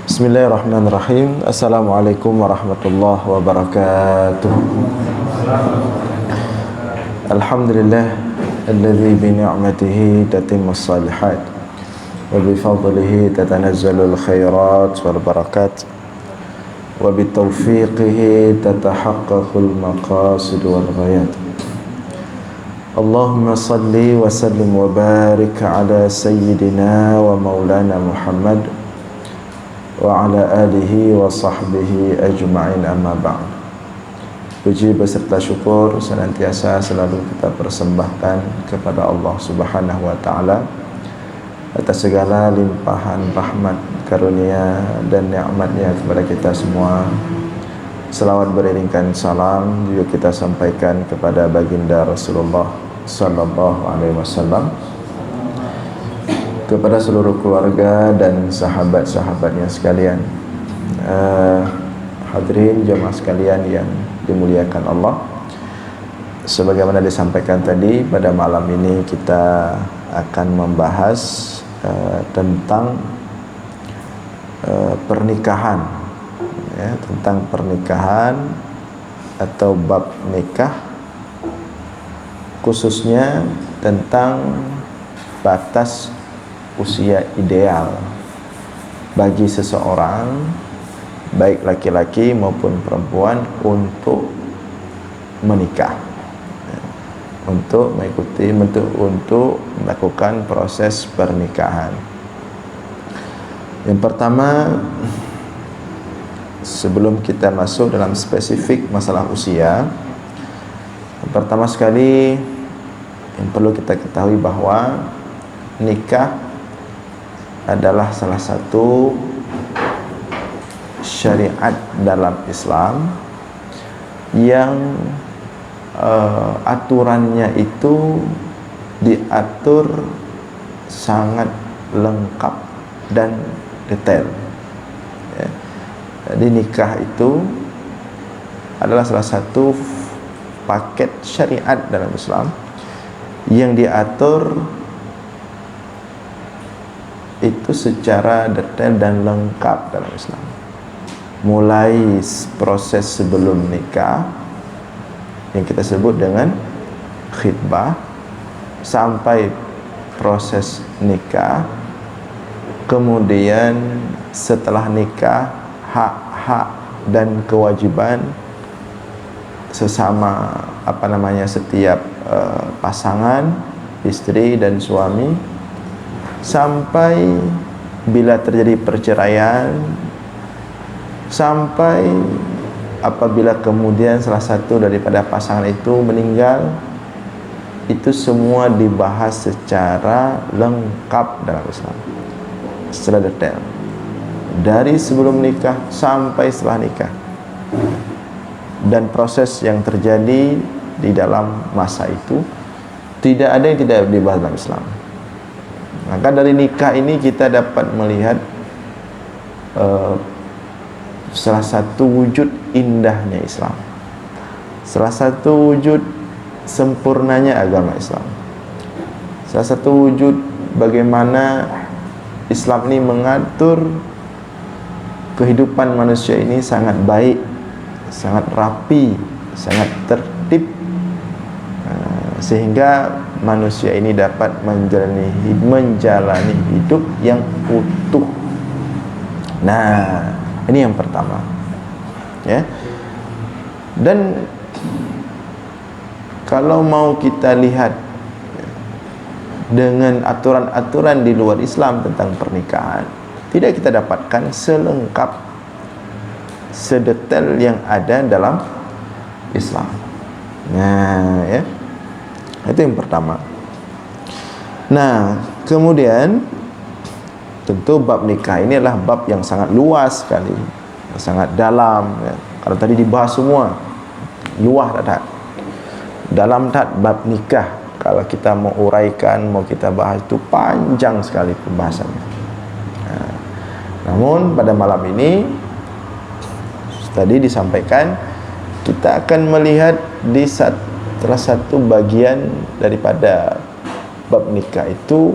Bismillahirrahmanirrahim. Assalamualaikum warahmatullahi wabarakatuh. Alhamdulillah alladzi bi ni'matihi tatimmus shalihat wa bi fadlihi tatanazzalul khairat wal barakat wa bi taufiqihi tatahaqqaqul maqasid wal ghayat. Allahumma salli wa sallim wa barik ala sayyidina wa maulana Muhammad wa ala alihi wa sahbihi ajma'in, amma ba'd. Puji beserta syukur senantiasa selalu kita persembahkan kepada Allah Subhanahu wa taala atas segala limpahan rahmat, karunia dan nikmatnya kepada kita semua. Selawat beriringkan salam juga kita sampaikan kepada baginda Rasulullah sallallahu alaihi wasallam, kepada seluruh keluarga dan sahabat-sahabatnya sekalian. Hadirin jemaah sekalian yang dimuliakan Allah, sebagaimana disampaikan tadi, pada malam ini kita akan membahas tentang pernikahan, ya, tentang pernikahan atau bab nikah, khususnya tentang batas usia ideal bagi seseorang, baik laki-laki maupun perempuan, untuk menikah, untuk melakukan proses pernikahan. Yang pertama, sebelum kita masuk dalam spesifik masalah usia, pertama sekali yang perlu kita ketahui bahwa nikah adalah salah satu syariat dalam Islam yang aturannya itu diatur sangat lengkap dan detail, ya. Jadi nikah itu adalah salah satu paket syariat dalam Islam yang diatur itu secara detail dan lengkap dalam Islam, mulai proses sebelum nikah yang kita sebut dengan khitbah, sampai proses nikah, kemudian setelah nikah, hak-hak dan kewajiban sesama setiap pasangan, istri dan suami, sampai bila terjadi perceraian, sampai apabila kemudian salah satu daripada pasangan itu meninggal. Itu semua dibahas secara lengkap dalam Islam, secara detail, dari sebelum nikah sampai setelah nikah, dan proses yang terjadi di dalam masa itu tidak ada yang tidak dibahas dalam Islam. Maka dari nikah ini kita dapat melihat salah satu wujud indahnya Islam, salah satu wujud sempurnanya agama Islam, salah satu wujud bagaimana Islam ini mengatur kehidupan manusia ini sangat baik, sangat rapi, sangat tertib, sehingga manusia ini dapat menjalani hidup yang utuh. Nah, ini yang pertama, ya. Dan kalau mau kita lihat dengan aturan-aturan di luar Islam tentang pernikahan, tidak kita dapatkan selengkap, sedetail yang ada dalam Islam. Nah, ya, itu yang pertama. Nah, kemudian tentu bab nikah ini adalah bab yang sangat luas sekali, sangat dalam, ya. Kalau tadi dibahas semua, luas tak? Dalam tak bab nikah, kalau kita mau uraikan, mau kita bahas, itu panjang sekali pembahasannya. Nah, namun pada malam ini tadi disampaikan, kita akan melihat di salah satu bagian daripada bab nikah itu,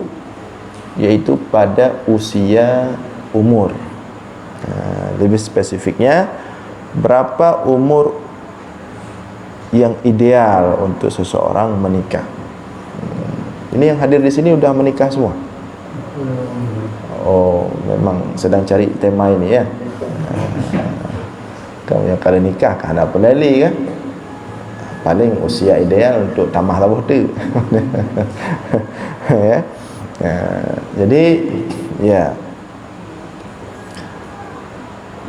yaitu pada usia umur. lebih spesifiknya, berapa umur yang ideal untuk seseorang menikah. Ini yang hadir di sini udah menikah semua. Oh, memang sedang cari tema ini ya. Kamu yang kali nikah kan ada pelali kan? Paling usia ideal untuk tambah tabuh tu. Ya. Jadi ya,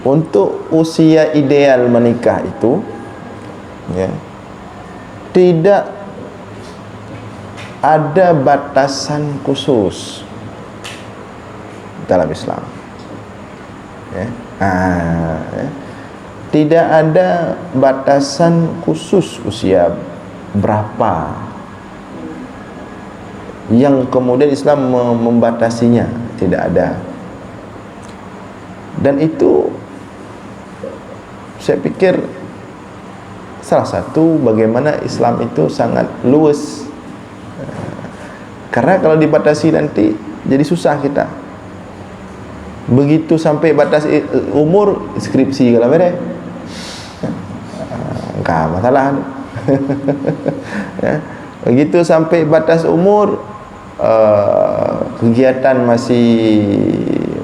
untuk usia ideal menikah itu ya, tidak ada batasan khusus dalam Islam ya. Ya. Tidak ada batasan khusus usia berapa yang kemudian Islam membatasinya, tidak ada. Dan itu saya pikir salah satu bagaimana Islam itu sangat luas. Karena kalau dibatasi nanti jadi susah kita. Begitu sampai batas umur, skripsi kalau beda, enggak masalah. Ya. Begitu sampai batas umur, kegiatan masih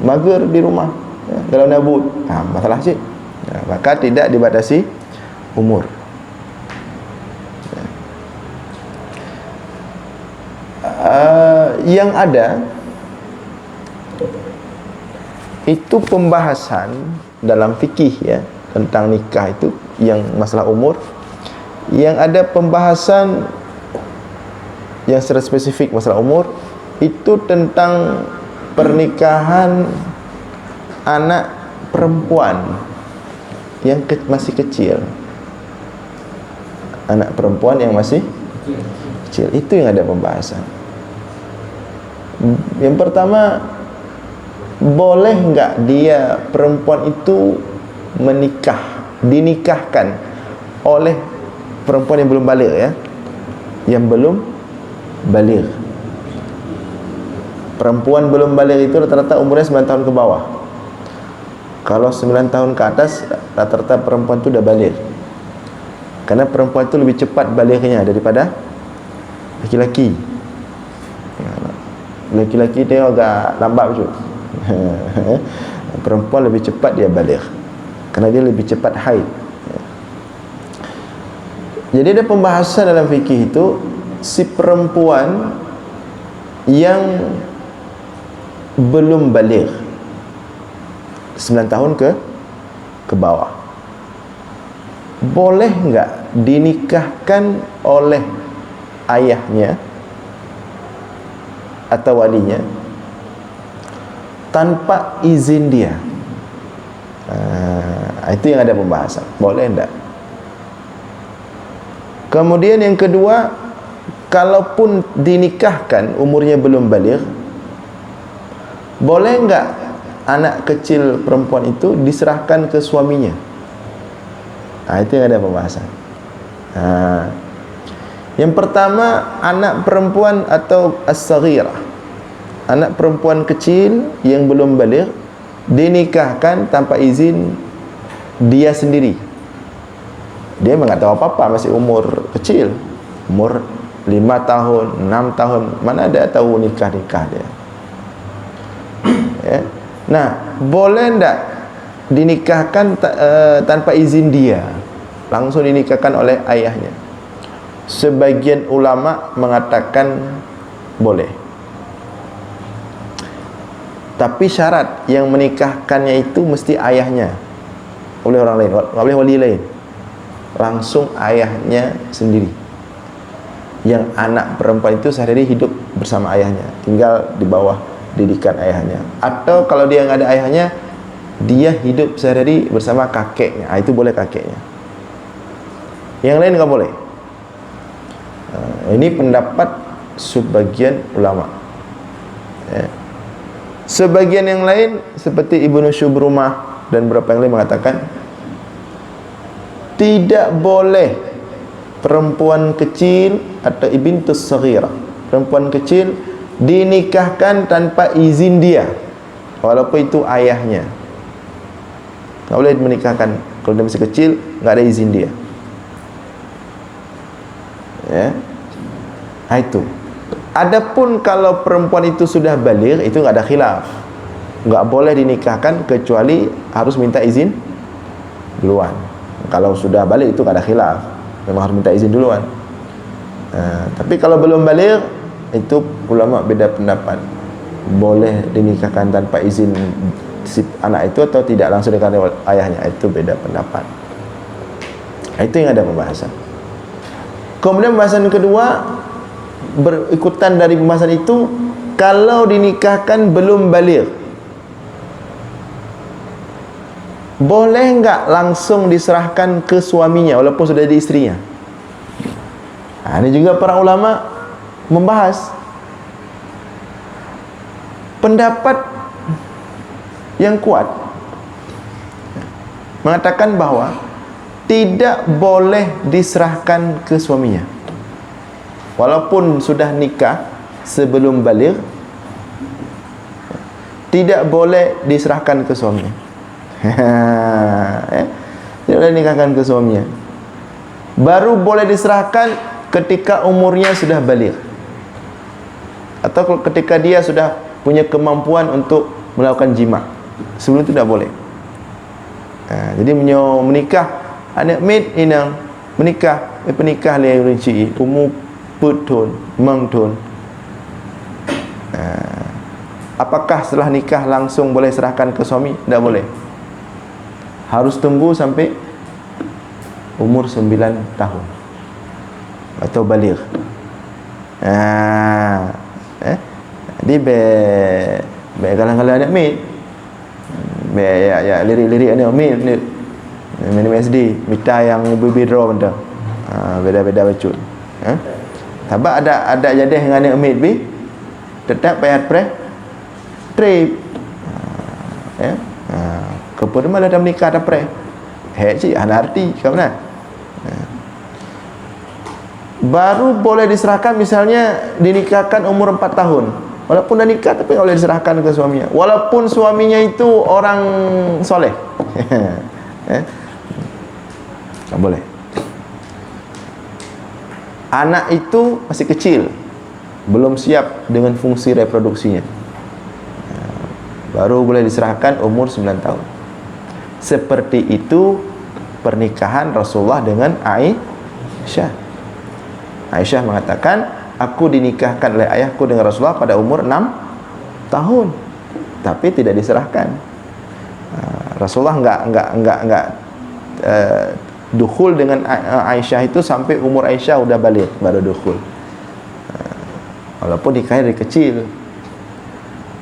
mager di rumah, ya, kalau nabut, masalah sih. Ya, maka tidak dibatasi umur. Yang ada itu pembahasan dalam fikih ya tentang nikah itu, yang masalah umur, yang ada pembahasan yang secara spesifik masalah umur itu tentang pernikahan anak perempuan yang masih kecil. Anak perempuan yang masih kecil, itu yang ada pembahasan. Yang pertama, boleh enggak dia perempuan itu dinikahkan oleh perempuan yang belum baligh ya, yang belum baligh. Perempuan belum baligh itu rata-rata umurnya 9 tahun ke bawah. Kalau 9 tahun ke atas, rata-rata perempuan itu udah baligh. Karena perempuan itu lebih cepat balighnya daripada laki-laki. Laki-laki dia agak lambat tu. Perempuan lebih cepat dia baligh, kerana dia lebih cepat haid. Jadi ada pembahasan dalam fikih itu, si perempuan yang belum baligh 9 tahun ke bawah, boleh enggak dinikahkan oleh ayahnya atau walinya tanpa izin dia? Itu yang ada pembahasan, boleh enggak. Kemudian yang kedua, kalaupun dinikahkan umurnya belum baligh, boleh enggak anak kecil perempuan itu diserahkan ke suaminya? Itu yang ada pembahasan. Yang pertama, anak perempuan atau as-saghirah, anak perempuan kecil yang belum baligh, dinikahkan tanpa izin dia sendiri. Dia memang tak tahu apa-apa, masih umur kecil, umur 5 tahun, 6 tahun, mana ada tahu nikah-nikah dia. Ya. Nah, boleh enggak dinikahkan tanpa izin dia, langsung dinikahkan oleh ayahnya? Sebagian ulama mengatakan boleh, tapi syarat yang menikahkannya itu mesti ayahnya, oleh orang lain, tak boleh wali lain, langsung ayahnya sendiri. Yang anak perempuan itu sehari-hari hidup bersama ayahnya, tinggal di bawah didikan ayahnya. Atau kalau dia nggak ada ayahnya, dia hidup sehari-hari bersama kakeknya, itu boleh kakeknya. Yang lain nggak boleh. Ini pendapat sebagian ulama ya. Sebagian yang lain seperti Ibnu Syubrumah dan beberapa yang lain mengatakan tidak boleh perempuan kecil atau ibintus saghirah, perempuan kecil dinikahkan tanpa izin dia, walaupun itu ayahnya. Tak boleh menikahkan kalau dia masih kecil, enggak ada izin dia. Ya. Itu. Adapun kalau perempuan itu sudah baligh, itu enggak ada khilaf. Enggak boleh dinikahkan kecuali harus minta izin duluan. Kalau sudah baligh itu enggak ada khilaf, memang harus minta izin duluan. Tapi kalau belum baligh, itu ulama beda pendapat. Boleh dinikahkan tanpa izin si anak itu atau tidak langsung dinikahkan oleh ayahnya, itu beda pendapat. Itu yang ada pembahasan. Kemudian pembahasan kedua berikutan dari pembahasan itu, kalau dinikahkan belum baligh, boleh enggak langsung diserahkan ke suaminya walaupun sudah jadi istrinya? Ini juga para ulama membahas. Pendapat yang kuat mengatakan bahwa tidak boleh diserahkan ke suaminya walaupun sudah nikah sebelum baligh, tidak boleh diserahkan ke suaminya. Tidak boleh nikahkan ke suaminya. Baru boleh diserahkan ketika umurnya sudah baligh, atau ketika dia sudah punya kemampuan untuk melakukan jima. Sebelum itu tidak boleh. Jadi menikah anak maid inang menikah penikah le rinci umur putun mangtun. Apakah setelah nikah langsung boleh serahkan ke suami? Tidak boleh. Harus tunggu sampai umur 9 tahun atau baligh. Jadi be kalang-kalang anak maid. Be ya lirik-lirik anak maid ni minum SD, mita yang baby draw benda. Beda-beda bacut. Tapi ada jadi dengan anak maid bi tetap payah trip. Kepada malah dah menikah dah pre. Cik anak arti ke mana? Baru boleh diserahkan, misalnya dinikahkan umur 4 tahun. Walaupun dah nikah tapi tak boleh diserahkan ke suaminya. Walaupun suaminya itu orang soleh. Tak boleh. Anak itu masih kecil, belum siap dengan fungsi reproduksinya. Baru boleh diserahkan umur 9 tahun. Seperti itu pernikahan Rasulullah dengan Aisyah. Aisyah mengatakan, aku dinikahkan oleh ayahku dengan Rasulullah pada umur 6 tahun, tapi tidak diserahkan. Rasulullah enggak dukhul dengan Aisyah itu sampai umur Aisyah udah balik baru dukhul. Walaupun nikahnya dari kecil.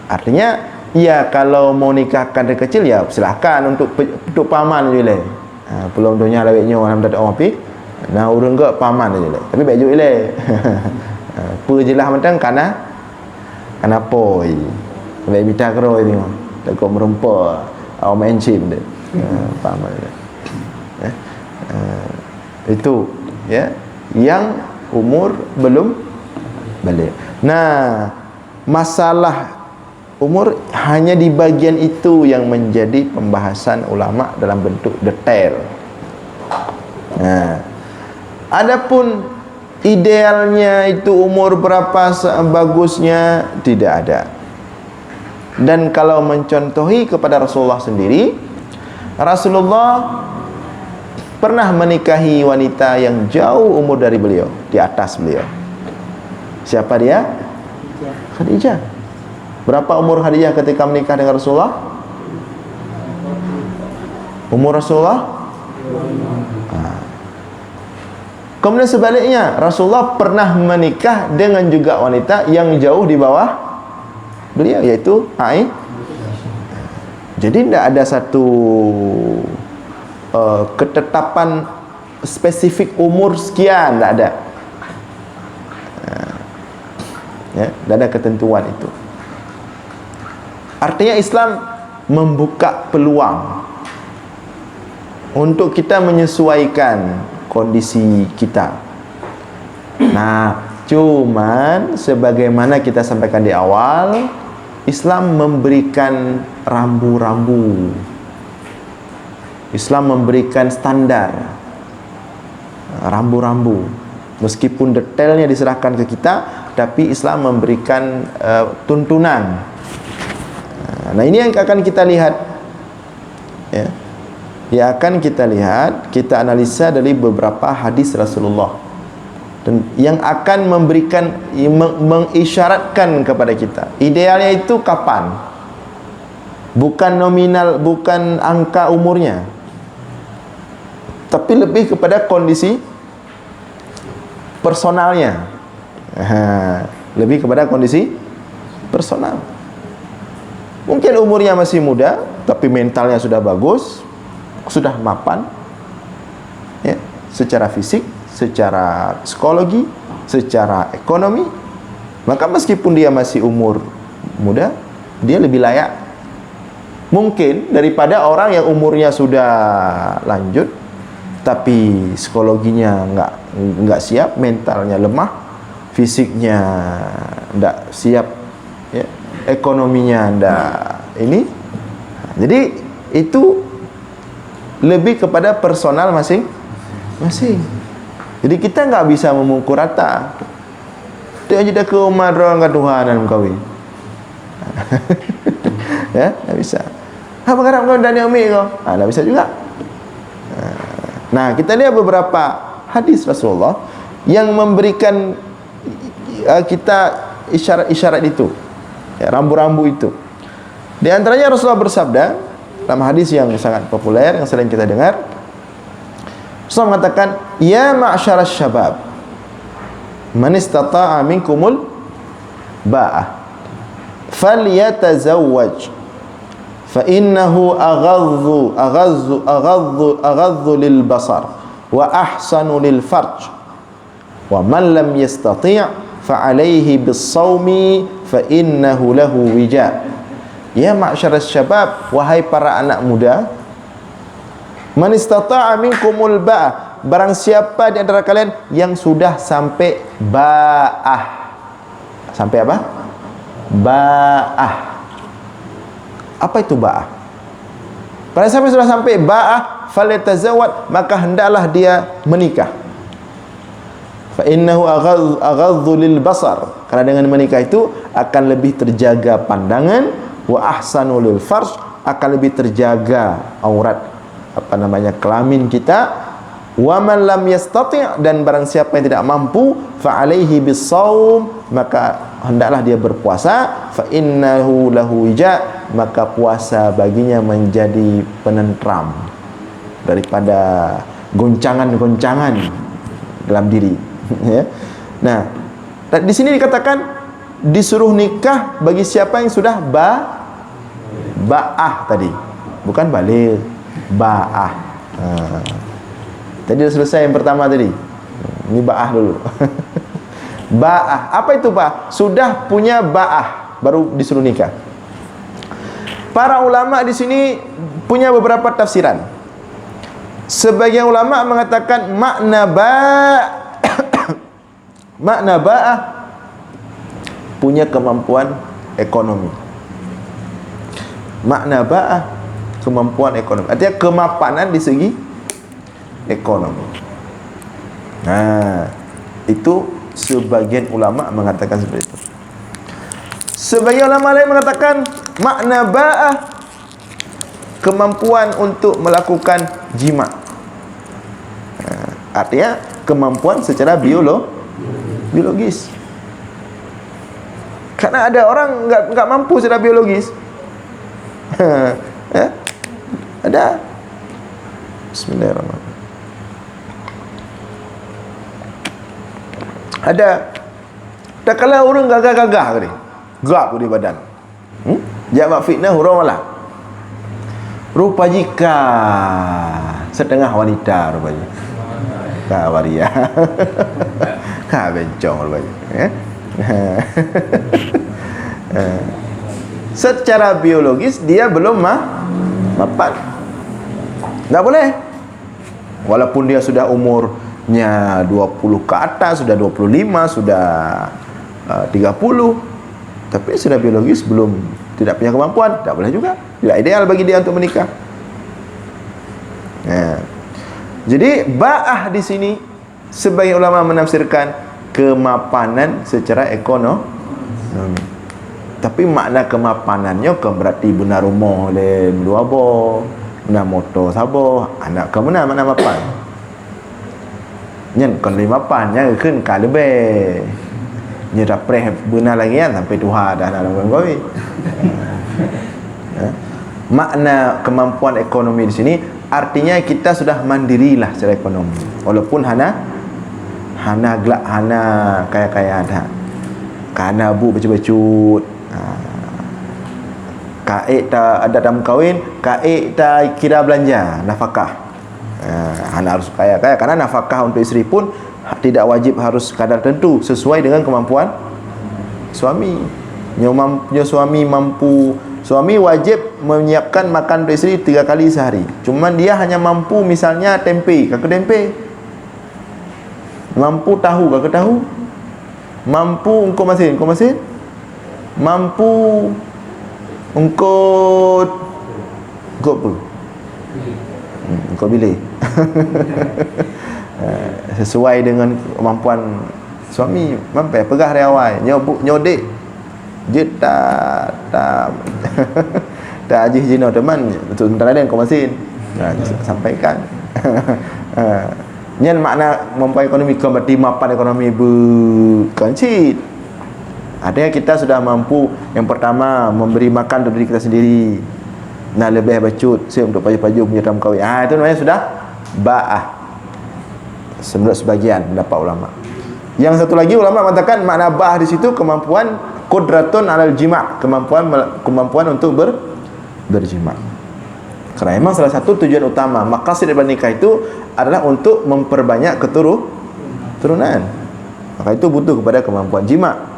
Artinya ya kalau mau nikahkan dari kecil ya silahkan untuk paman je le. Belum dunia laweknya orang tak ada api. Nah urang ke paman je le. Tapi baik je le. Apa jelah mentang kana poi. Baik bita kero ni. Tak kau merempa au main chim dia. Paman dia. Itu ya yang umur belum balik. Nah, masalah umur hanya di bagian itu yang menjadi pembahasan ulama dalam bentuk detail. Nah, adapun idealnya itu umur berapa bagusnya tidak ada. Dan kalau mencontohi kepada Rasulullah sendiri, Rasulullah pernah menikahi wanita yang jauh umur dari beliau, di atas beliau. Siapa dia? Khadijah. Berapa umur Khadijah ketika menikah dengan Rasulullah? Umur Rasulullah? Kemudian sebaliknya, Rasulullah pernah menikah dengan juga wanita yang jauh di bawah beliau, yaitu Aisyah. Jadi tidak ada satu ketetapan spesifik umur sekian, tidak ada. Ya, tidak ada ketentuan itu. Artinya Islam membuka peluang untuk kita menyesuaikan kondisi kita. Nah, cuman sebagaimana kita sampaikan di awal, Islam memberikan rambu-rambu Islam memberikan standar rambu-rambu, meskipun detailnya diserahkan ke kita, tapi Islam memberikan tuntunan. Nah, ini yang akan kita lihat, ya. Yang akan kita lihat, kita analisa dari beberapa hadis Rasulullah, dan yang akan memberikan, mengisyaratkan kepada kita idealnya itu kapan, bukan nominal, bukan angka umurnya, tapi lebih kepada kondisi personalnya. Lebih kepada kondisi personal. Mungkin umurnya masih muda, tapi mentalnya sudah bagus, sudah mapan, ya, secara fisik, secara psikologi, secara ekonomi. Maka meskipun dia masih umur muda, dia lebih layak mungkin daripada orang yang umurnya sudah lanjut, tapi psikologinya nggak siap, mentalnya lemah, fisiknya nggak siap, ya, ekonominya nggak ini. Jadi itu lebih kepada personal masing-masing. Jadi kita nggak bisa memukul rata. Dia aja dah ke rumah orang ke Tuhan dan kawin. Ya, nggak bisa. Apa harap kau dan umi kau? Nggak bisa juga. Nah, kita lihat beberapa hadis Rasulullah yang memberikan kita isyarat-isyarat itu, ya, rambu-rambu itu. Di antaranya Rasulullah bersabda dalam hadis yang sangat populer, yang sering kita dengar, Rasulullah mengatakan, ya ma'syaras syabab, man istata'a minkumul ba'ah falyatazawwaj fa innahu aghaddu lil basar wa ahsanu lil farj wa man lam yastati' fa alayhi bis sawmi fa innahu lahu wija. Ya ma'syaras syabab, wahai para anak muda, man istata'a minkumul ba'ah, barang siapa di antara kalian yang sudah sampai ba'ah. Sampai apa? Ba'ah. Apa itu ba'ah? Barang siapa sudah sampai ba'ah, falyatazawwaj, maka hendaklah dia menikah. Fa innahu aghaddu lil basar, karena dengan menikah itu akan lebih terjaga pandangan, wa ahsanu lil farj, akan lebih terjaga aurat, kelamin kita. Wa man lam yastati', dan barang siapa yang tidak mampu, fa alaihi bisawm, maka hendaklah dia berpuasa. Fa innahu lahu wija, maka puasa baginya menjadi penentram daripada goncangan-goncangan dalam diri. Ya. Nah, di sini dikatakan disuruh nikah bagi siapa yang sudah ba'ah tadi, bukan balik, ba'ah. Tadi sudah selesai yang pertama tadi. Ini ba'ah dulu. Ba'ah, apa itu ba'ah? Sudah punya ba'ah baru disuruh nikah. Para ulama di sini punya beberapa tafsiran. Sebagian ulama mengatakan makna ba'ah punya kemampuan ekonomi. Makna ba'ah kemampuan ekonomi, artinya kemapanan di segi ekonomi. Nah, itu sebagian ulama mengatakan seperti itu. Sebagian ulama lain mengatakan makna ba'ah kemampuan untuk melakukan jima. Nah, artinya kemampuan secara biologis. Karena ada orang enggak mampu secara biologis. Ya? Ada. Bismillahirrahmanirrahim. Ada kalau orang gagah-gagah tadi, gap di badan. Jawab fitnah huruf malah. Rupa jika setengah wanita rupanya. Ka waria. Ka bencong rupanya, ya. Secara biologis dia belum mapan. Tak boleh. Walaupun dia sudah umurnya 20 ke atas, sudah 25, sudah 30, tapi secara biologis tidak punya kemampuan, tak boleh juga. Tidak ideal bagi dia untuk menikah. Ya. Jadi ba'ah di sini sebagian ulama menafsirkan kemapanan secara ekonomi. Tapi makna kemapanannya kan berarti benar rumah lain dua bo, benar motor sabo, anak kamu mana mapan. Nyen kon lima pan nyaขึ้น ka lebih. Nya dah preh benar lagi kan sampai Tuhan dah nak kau. Makna kemampuan ekonomi di sini artinya kita sudah mandirilah secara ekonomi. Walaupun hana gelak hana kaya-kaya ada. Karena bu becut-becut. Kaik tak ada dalam kahwin, kaik tak kira belanja nafkah. Hana harus kaya-kaya karena nafkah untuk isteri pun tidak wajib harus kadar tertentu, sesuai dengan kemampuan suami. Suami mampu, suami wajib menyiapkan makan untuk isteri 3 kali sehari. Cuman dia hanya mampu misalnya tempe, kakak tempe. Mampu tahu, kakak tahu. Mampu engkau masin, mampu engkau apa? Engkau pilih. Sesuai dengan kemampuan suami, mampu pegah dari awal, nyodek. Je tak tak ajih jino teman untuk sementara lain kau masin. Sampaikan. Nyen makna mampu ekonomi kan berarti mapan ekonomi berkancit. Artinya kita sudah mampu yang pertama memberi makan untuk diri kita sendiri. Nah lebih bacut siap untuk baju-baju punya dalam kahwin. Itu namanya sudah ba'ah. Menurut sebagian pendapat ulama. Yang satu lagi ulama mengatakan makna ba'ah di situ kemampuan qudratun alal jima', kemampuan untuk berjima'. Karena memang salah satu tujuan utama maqasid daripada nikah itu adalah untuk memperbanyak keturunan. Maka itu butuh kepada kemampuan jima'.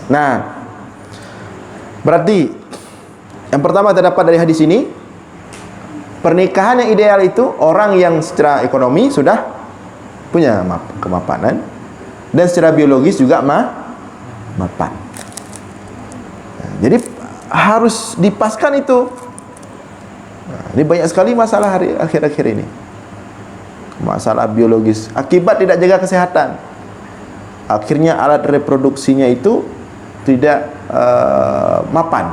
Nah, berarti yang pertama terdapat dari hadis ini, pernikahan yang ideal itu orang yang secara ekonomi sudah punya kemapanan dan secara biologis juga mapan. Jadi harus dipaskan itu. Ini banyak sekali masalah hari akhir-akhir ini. Masalah biologis akibat tidak jaga kesehatan. Akhirnya alat reproduksinya itu tidak mapan.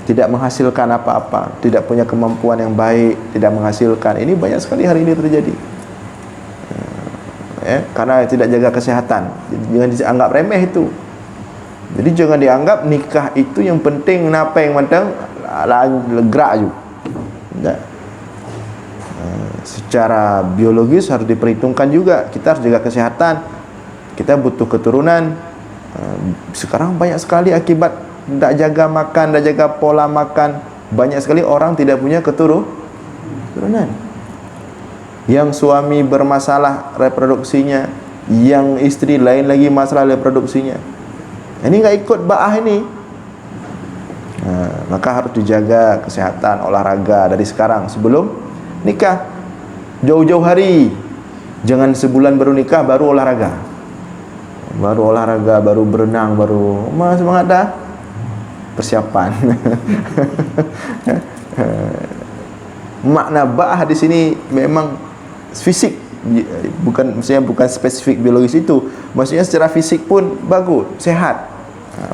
Tidak menghasilkan apa-apa, tidak punya kemampuan yang baik, tidak menghasilkan. Ini banyak sekali hari ini terjadi. Karena tidak jaga kesehatan. Jangan dianggap remeh itu. Jadi jangan dianggap nikah itu yang penting napa yang matang gerak je. Secara biologis harus diperhitungkan juga. Kita harus jaga kesehatan. Kita butuh keturunan. Sekarang banyak sekali akibat tidak jaga makan, tidak jaga pola makan. Banyak sekali orang tidak punya keturunan. Yang suami bermasalah reproduksinya, yang istri lain lagi masalah reproduksinya. Ini enggak ikut ba'ah ini. Maka harus dijaga kesehatan, olahraga dari sekarang sebelum nikah. Jauh-jauh hari. Jangan sebulan baru nikah baru olahraga. Baru berenang, baru semangat dah. Persiapan. Makna ba'ah di sini memang fisik, maksudnya bukan spesifik biologis itu. Maksudnya secara fisik pun bagus, sehat.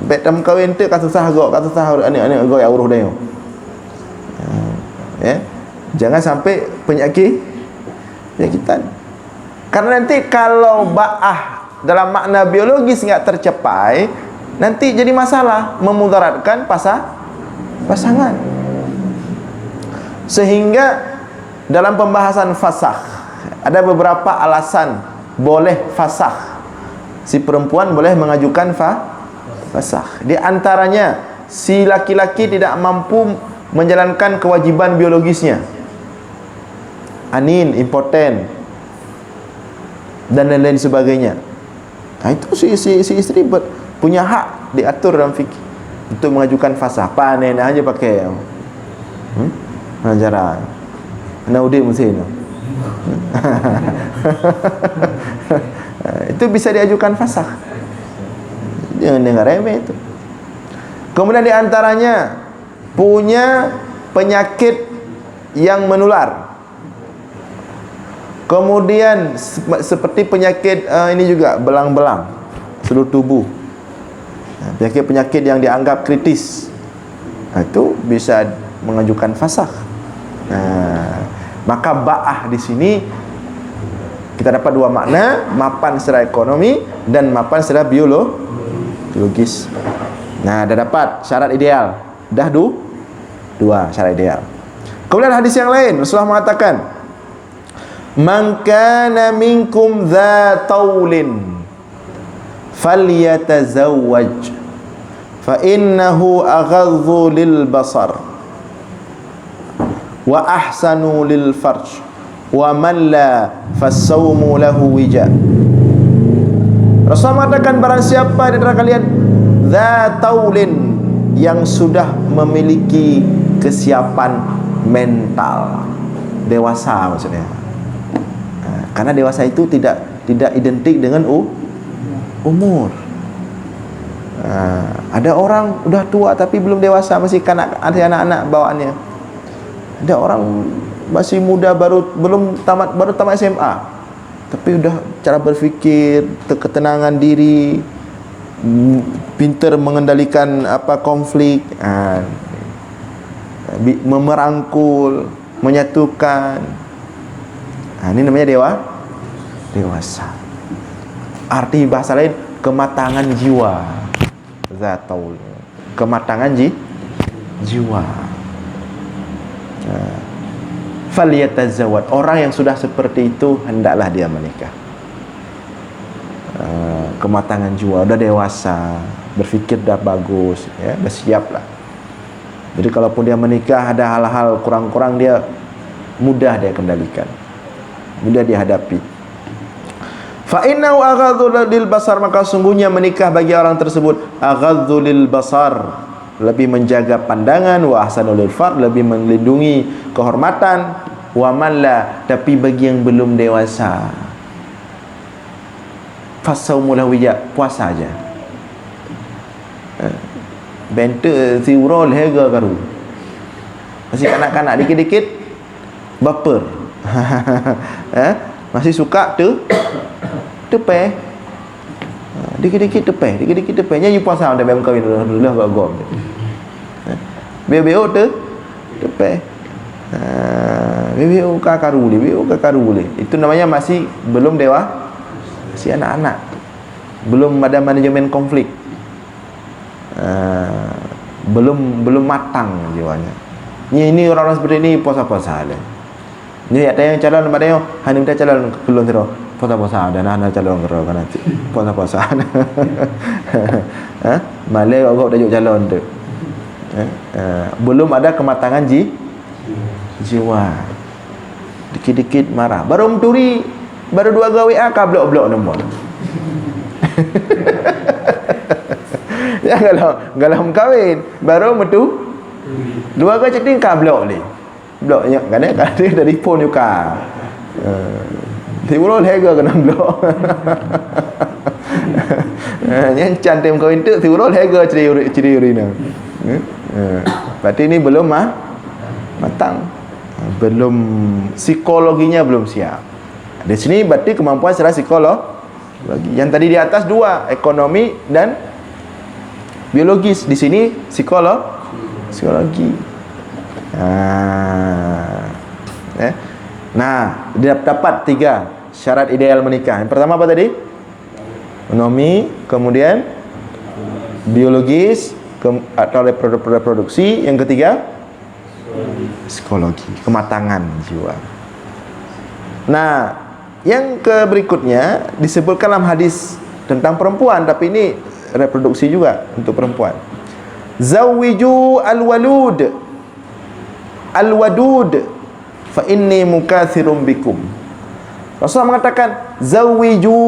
Bet dalam kahwin tu kata sah ani goi auruh dah. Jangan sampai penyakitan. Karena nanti kalau ba'ah dalam makna biologis enggak tercapai, nanti jadi masalah, memudaratkan pasangan. Sehingga dalam pembahasan fasakh ada beberapa alasan boleh fasakh. Si perempuan boleh mengajukan fasakh. Di antaranya si laki-laki tidak mampu menjalankan kewajiban biologisnya. Anin, impoten dan lain-lain sebagainya. Nah, itu si istri punya hak diatur dalam fikih untuk mengajukan fasakh. Panen aja pakai ajaran. Naudi mesin. Itu bisa diajukan fasakh. Jangan dengar remeh itu. Kemudian di antaranya punya penyakit yang menular. Kemudian seperti penyakit ini juga belang-belang seluruh tubuh. Penyakit-penyakit yang dianggap kritis, itu bisa mengajukan fasakh. Maka ba'ah di sini kita dapat dua makna, mapan secara ekonomi dan mapan secara biologis. Dah dapat syarat ideal. Dah dua syarat ideal. Kemudian hadis yang lain, Rasulullah mengatakan, "Man kana minkum dza taulin falyatazawwaj fa innahu aghaddu lil basar wa ahsanu lil farj wa man la fasawmu lahu wija." Rasulullah mengatakan, barang siapa di antara kalian dza taulin, yang sudah memiliki kesiapan mental, dewasa maksudnya. Karena dewasa itu tidak identik dengan umur. Ada orang udah tua tapi belum dewasa, masih ada anak-anak bawaannya. Ada orang masih muda, baru tamat SMA, tapi udah cara berfikir, ketenangan diri, pintar mengendalikan konflik, merangkul, menyatukan. Ini namanya dewasa. Arti bahasa lain, kematangan jiwa. Zataul, kematangan jiwa. Falyatazawwaj, orang yang sudah seperti itu hendaklah dia menikah. Kematangan jiwa, udah dewasa, berfikir dah bagus, ya, dah siap lah. Jadi kalaupun dia menikah ada hal-hal kurang-kurang, dia mudah dia kendalikan, mudah dihadapi. Fa innahu aghaddu lil basar, maka sungguhnya menikah bagi orang tersebut aghaddu lil basar, lebih menjaga pandangan, wa ahsanu lil fard, lebih melindungi kehormatan, wa man la, tapi bagi yang belum dewasa fasaumu lahu wija, puasa aja. Bente siurol hega karu, masih kanak-kanak, dikit-dikit baper. Masih suka tepeh, dikit-dikit tepeh, nyanyi puasa dah bem kawin dulu agak gom. Bebeo tepeh. Bebeo kakaru boleh. Itu namanya masih belum masih anak-anak, belum ada manajemen konflik, belum matang jiwanya. Ini orang-orang seperti ini puasa-puasa ada. Ni ada yang calon, ada yang hanya minta calon belum terus puasa-puasa ada, nah calon kerja kan nanti puasa-puasa. Malay agak dah calon tu. Belum ada kematangan jiwa. Dikit-dikit marah. Baru mencuri, baru 2 gawe ka blok-blok nombor. Ya kalau kahwin baru metu 2 gawe ceding ka blok ni. Bloknya kan dia dari phone juga. Tiwul hega kena blok. Yang cantik kawin tu tiwul hega ciri urina. Berarti ini belum matang. Belum, psikologinya belum siap. Di sini berarti kemampuan secara psikologi. Yang tadi di atas 2, ekonomi dan biologis. Di sini psikologi. Nah, dia dapat 3 syarat ideal menikah. Yang pertama apa tadi? Ekonomi, kemudian biologis atau reproduksi. Yang ketiga psikologi, kematangan jiwa. Nah, yang berikutnya disebutkan dalam hadis tentang perempuan, tapi ini reproduksi juga untuk perempuan. Zawwiju al-wadud fa inni mukatsirum bikum. Rasulullah mengatakan zawwiju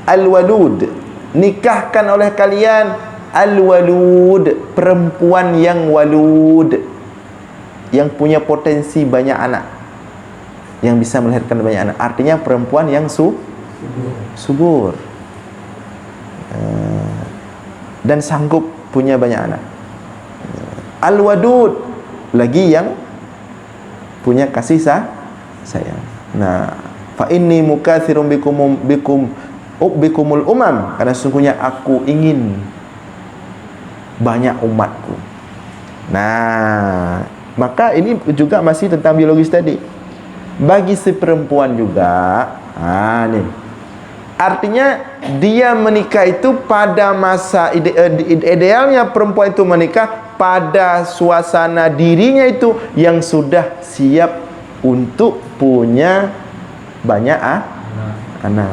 al-walud, nikahkan oleh kalian al-walud, perempuan yang walud, yang punya potensi banyak anak, yang bisa melahirkan banyak anak. Artinya perempuan yang subur dan sanggup punya banyak anak. Al-wadud lagi yang punya kasih sayang. Nah, fa inni mukatsirum bikumul umam, karena sesungguhnya aku ingin banyak umatku. Nah, maka ini juga masih tentang biologis tadi. Bagi si perempuan juga, nih. Artinya dia menikah itu pada masa idealnya perempuan itu menikah pada suasana dirinya itu yang sudah siap untuk punya banyak anak.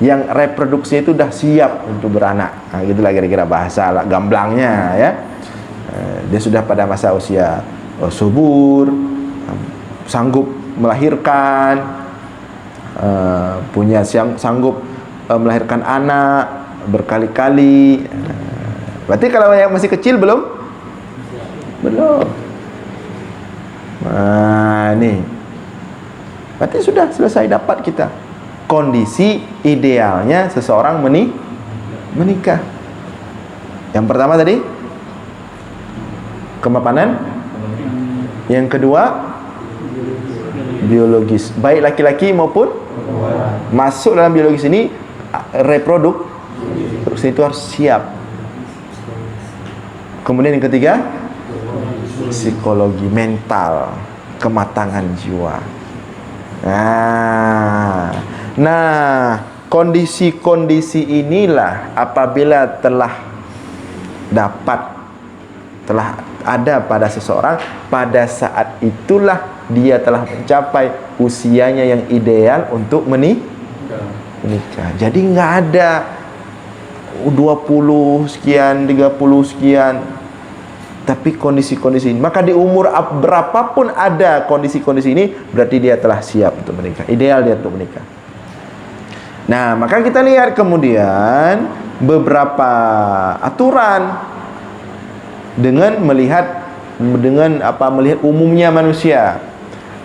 Yang reproduksinya itu sudah siap untuk beranak. Nah, gitulah kira-kira bahasa gamblangnya ya. Dia sudah pada masa usia subur, sanggup melahirkan, punya sanggup melahirkan anak berkali-kali. Berarti kalau yang masih kecil belum. Nah, nih. Berarti sudah selesai dapat kita kondisi idealnya seseorang menikah. Yang pertama tadi kemapanan, yang kedua biologis, baik laki-laki maupun masuk dalam biologis ini reproduksi itu harus siap. Kemudian yang ketiga psikologi, mental, kematangan jiwa. Nah, kondisi-kondisi inilah apabila telah ada pada seseorang, pada saat itulah dia telah mencapai usianya yang ideal untuk menikah. Jadi nggak ada 20 sekian, 30 sekian, tapi kondisi-kondisi ini. Maka di umur berapapun ada kondisi-kondisi ini, berarti dia telah siap untuk menikah, ideal dia untuk menikah. Nah, maka kita lihat kemudian beberapa aturan dengan melihat umumnya manusia.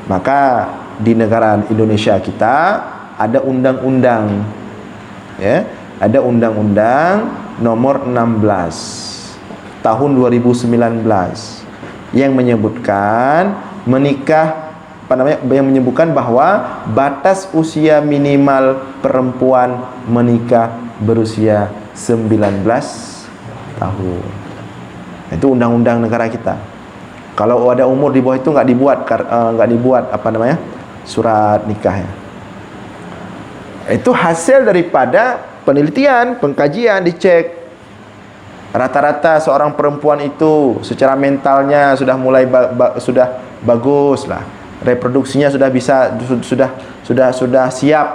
Maka di negara Indonesia kita ada undang-undang, ya, ada undang-undang nomor 16 tahun 2019 yang menyebutkan yang menyebutkan bahwa batas usia minimal perempuan menikah berusia 19 tahun. Itu undang-undang negara kita. Kalau ada umur di bawah itu nggak dibuat surat nikahnya. Itu hasil daripada penelitian, pengkajian, dicek. Rata-rata seorang perempuan itu secara mentalnya sudah mulai sudah bagus lah, reproduksinya sudah bisa, sudah siap,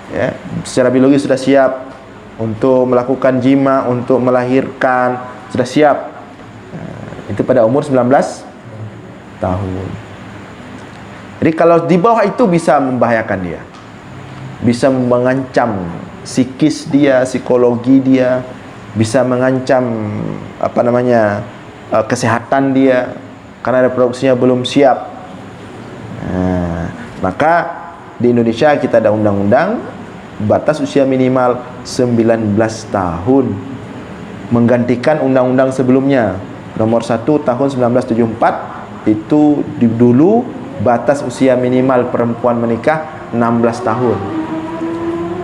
ya, secara biologis sudah siap untuk melakukan jima, untuk melahirkan, sudah siap. Itu pada umur 19 tahun. Jadi kalau di bawah itu bisa membahayakan dia, bisa mengancam psikis dia, psikologi dia, bisa mengancam kesehatan dia karena reproduksinya belum siap. Maka di Indonesia kita ada undang-undang batas usia minimal 19 tahun, menggantikan undang-undang sebelumnya nomor 1 tahun 1974. Itu dulu batas usia minimal perempuan menikah 16 tahun.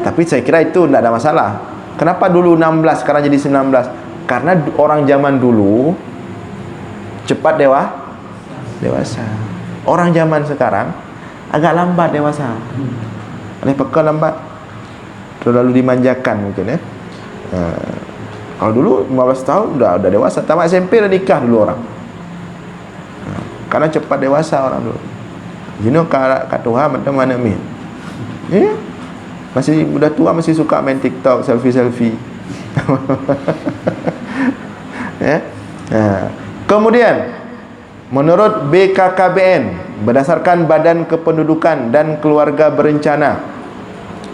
Tapi saya kira itu tidak ada masalah. Kenapa dulu 16 sekarang jadi 19? Karena orang zaman dulu cepat dewasa. Orang zaman sekarang agak lambat dewasa. Peka lambat, terlalu dimanjakan mungkin ya. Kalau dulu 15 tahun udah dewasa, tamat SMP udah nikah dulu orang. Karena cepat dewasa orang dulu. Kat Tuhan mana min. Ya. Masih udah tua masih suka main TikTok, selfie. Ya. Kemudian menurut BKKBN, berdasarkan Badan Kependudukan dan Keluarga Berencana,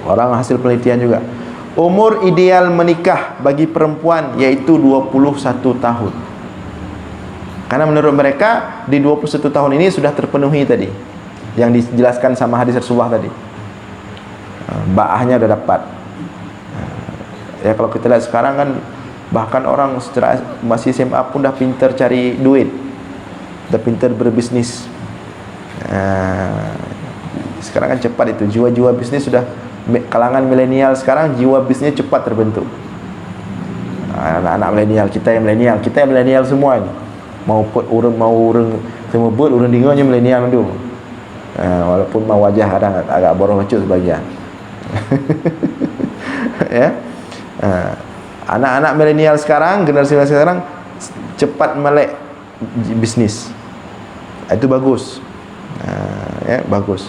orang hasil penelitian juga, umur ideal menikah bagi perempuan yaitu 21 tahun. Karena menurut mereka di 21 tahun ini sudah terpenuhi tadi yang dijelaskan sama hadis Rasulullah tadi. Ba'ahnya udah dapat. Ya kalau kita lihat sekarang kan bahkan orang secara masih SMA pun dah pintar cari duit, dah pintar berbisnis. Sekarang kan cepat itu, jiwa-jiwa bisnis sudah, kalangan milenial sekarang jiwa bisnisnya cepat terbentuk. Anak-anak milenial, kita yang milenial semua ni. Mau urang semua buat urang dengarnya milenial dulu. Walaupun mau wajah kadang agak borong lucu sebagian. Ya. Anak-anak milenial sekarang, generasi sekarang cepat melek bisnis. Itu bagus. Ya, bagus.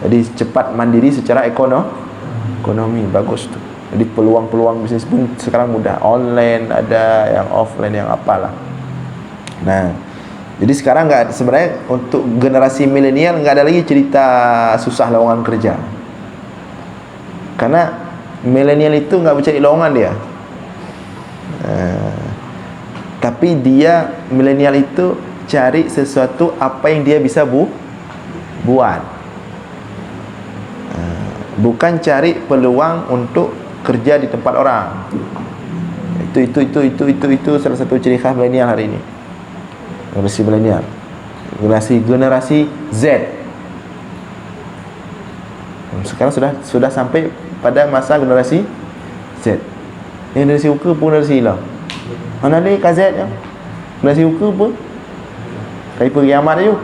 Jadi cepat mandiri secara ekonomi, bagus tu. Jadi peluang-peluang bisnis pun sekarang mudah, online ada, yang offline, yang apalah. Nah, jadi sekarang sebenarnya untuk generasi milenial enggak ada lagi cerita susah lowongan kerja. Karena milenial itu enggak mencari lowongan dia. Tapi dia milenial itu cari sesuatu apa yang dia bisa buat. Bukan cari peluang untuk kerja di tempat orang. Itu salah satu ciri khas milenial hari ini. Generasi milenial, generasi Z. Sekarang sudah sampai pada masa generasi Z. Generasi UK pun generasi hilang. Mana ni KZ ya? Generasi UK pun kayak kiamat aja.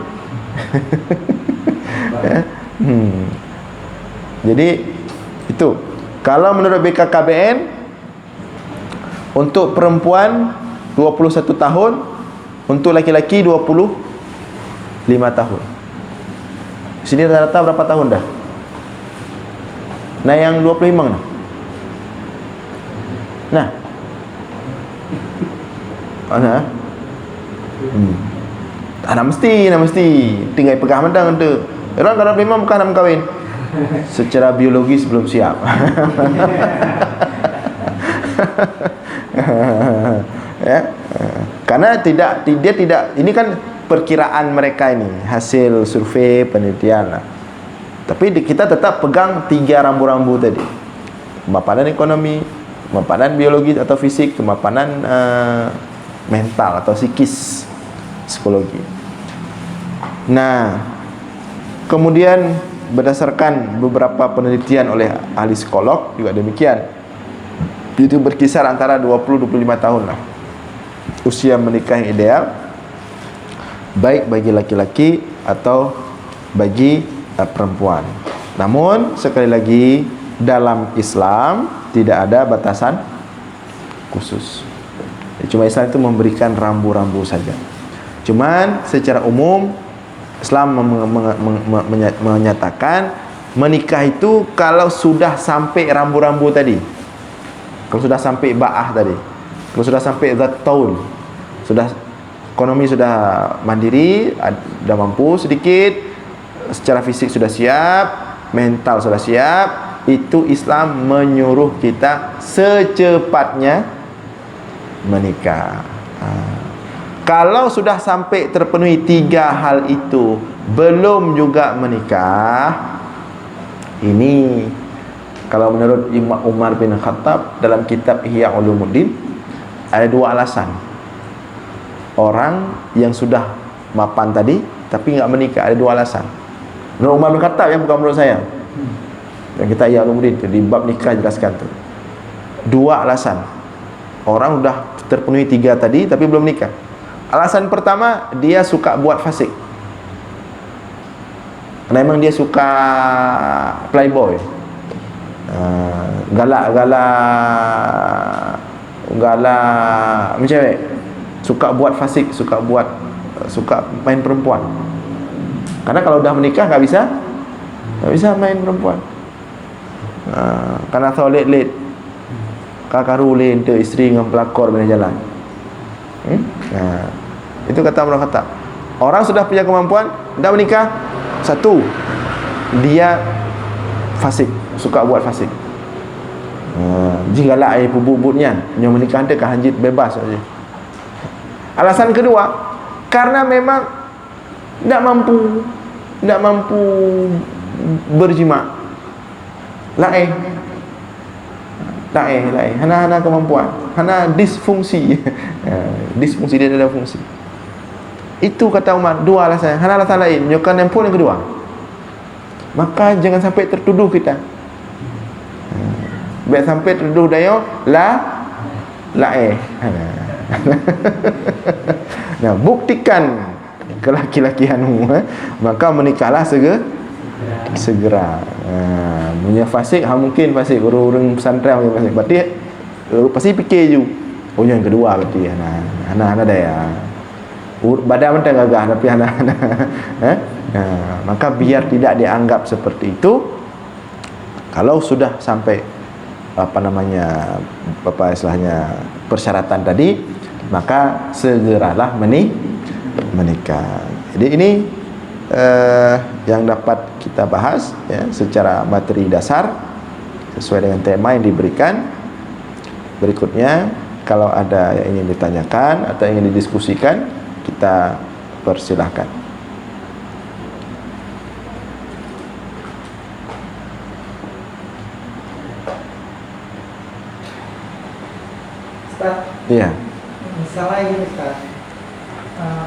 Jadi itu, kalau menurut BKKBN untuk perempuan 21 tahun, untuk laki-laki 25 tahun. Sini rata-rata berapa tahun dah? Nah, yang 25 mana? Nah. Mana? Nak mesti tinggal pegang mandang tu. Orang kalau 25 bukan nak kahwin. Secara biologis belum siap. Ya. Karena dia tidak, ini kan perkiraan mereka ini, hasil survei penelitian lah. Tapi kita tetap pegang 3 rambu-rambu tadi. Kemapanan ekonomi, kemapanan biologis atau fisik, kemapanan mental atau psikis, psikologi. Nah, kemudian berdasarkan beberapa penelitian oleh ahli psikolog juga demikian. Itu berkisar antara 20-25 tahun lah usia menikah yang ideal, baik bagi laki-laki atau bagi perempuan. Namun sekali lagi, dalam Islam tidak ada batasan khusus. Cuma Islam itu memberikan rambu-rambu saja. Cuman secara umum Islam menyatakan menikah itu kalau sudah sampai rambu-rambu tadi, kalau sudah sampai ba'ah tadi, kalau sudah sampai zat taul, sudah ekonomi sudah mandiri, sudah mampu sedikit, secara fisik sudah siap, mental sudah siap, itu Islam menyuruh kita secepatnya menikah. Kalau sudah sampai terpenuhi 3 hal itu belum juga menikah, ini kalau menurut Imam Umar bin Khattab dalam kitab Ihya Ulumuddin, ada 2 alasan orang yang sudah mapan tadi tapi enggak menikah. Ada 2 alasan menurut Umar bin Khattab, yang bukan menurut saya. Yang kita Ihya Ulumuddin di bab nikah jelaskan tu 2 alasan orang sudah terpenuhi 3 tadi tapi belum nikah. Alasan pertama, dia suka buat fasik. Memang dia suka playboy, galak mencewek, suka buat fasik, suka main perempuan. Karena kalau dah menikah nggak bisa main perempuan. Karena toilet kakaru lain tu isteri dengan pelakor bina jalan. Itu kata Umar kata, orang sudah punya kemampuan, dah menikah, 1, dia fasik, suka buat fasik. Jinggalak bubut-bubutnya, yang menikah dia kan hanjit bebas saja. Alasan kedua, karena memang tidak mampu berjima. Lain, hana kemampuan, hana disfungsi. Disfungsi dia ada fungsi. Itu kata Umar, dua alasan. Hana alasan lain, menunjukkan yang pun yang kedua. Maka jangan sampai tertuduh kita. Biar sampai tertuduh dayo Nah, buktikan kelaki-lakianmu, maka menikahlah segera. Punya fasik, mungkin fasik orang pesantren punya fasik. Berarti pasti fikir je. Oh, yang kedua berarti anak ada ya. Badan mentang gagah tapi anak maka biar tidak dianggap seperti itu. Kalau sudah sampai istilahnya persyaratan tadi, maka segeralah menikah. Jadi ini yang dapat kita bahas ya, secara materi dasar sesuai dengan tema yang diberikan. Berikutnya, kalau ada yang ingin ditanyakan atau ingin didiskusikan, kita persilahkan. Ustaz, Iya. misalnya ini Ustaz,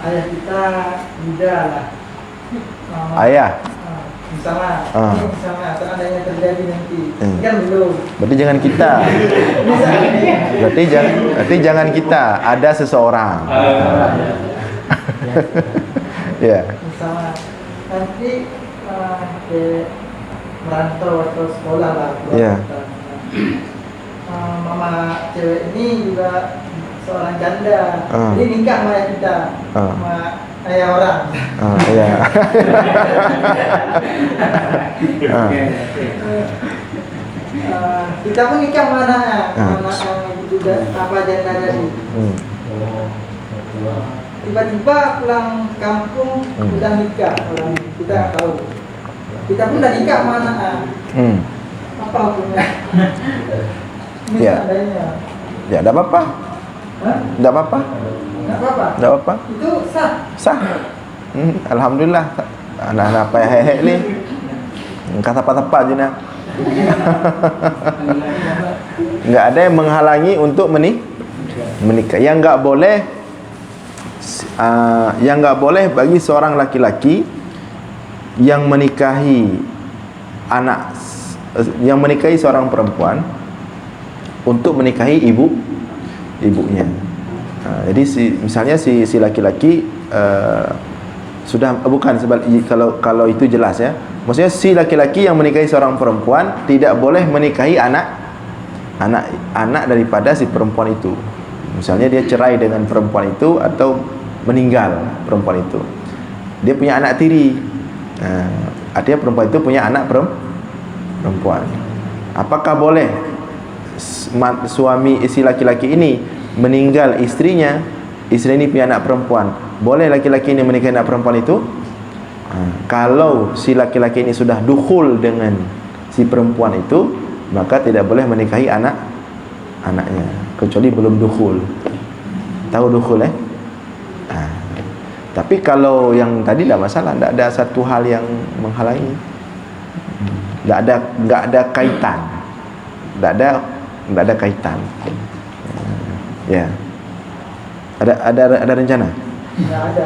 ayah kita Buddha lah. Ayah. Misalnya seandainya terjadi nanti, kan belum. Berarti jangan kita. Berarti jangan kita. Ada seseorang. Ya. Misalnya nanti merantau atau sekolah lah. Ya. Mama cewek ini juga seorang janda. Jadi nikah sama ayah kita, sama ayah orang. Ya. Kita pun nikah sama anaknya, anak yang juga apa janda tadi. Tiba-tiba pulang kampung udah nikah orang, kita nggak tahu. Kita pun udah nikah sama anaknya. Apa hukumnya? Ini Ya. seandainya. Ya, enggak apa-apa. Enggak apa-apa. Nggak apa-apa. Enggak apa-apa. Itu sah. Sah. Alhamdulillah. Anak-anak apa hehe ni. Kata-kata je nak. Enggak ada yang menghalangi untuk menikah. Yang enggak boleh bagi seorang laki-laki yang menikahi seorang perempuan untuk menikahi ibunya. Jadi misalnya si laki-laki sudah bukan sebab kalau itu jelas ya. Maksudnya si laki-laki yang menikahi seorang perempuan tidak boleh menikahi anak daripada si perempuan itu. Misalnya dia cerai dengan perempuan itu atau meninggal perempuan itu. Dia punya anak tiri. Artinya perempuan itu punya anak perempuan. Apakah boleh suami si laki-laki ini meninggal istrinya, istri ini punya anak perempuan, boleh laki-laki ini menikahi anak perempuan itu? Kalau si laki-laki ini sudah dukhul dengan si perempuan itu, maka tidak boleh menikahi anaknya kecuali belum dukhul. Tahu dukhul tapi kalau yang tadi tidak masalah, tidak ada satu hal yang menghalangi, tidak ada kaitan, tidak ada kaitan. Ya. Ada rencana? Nggak ada.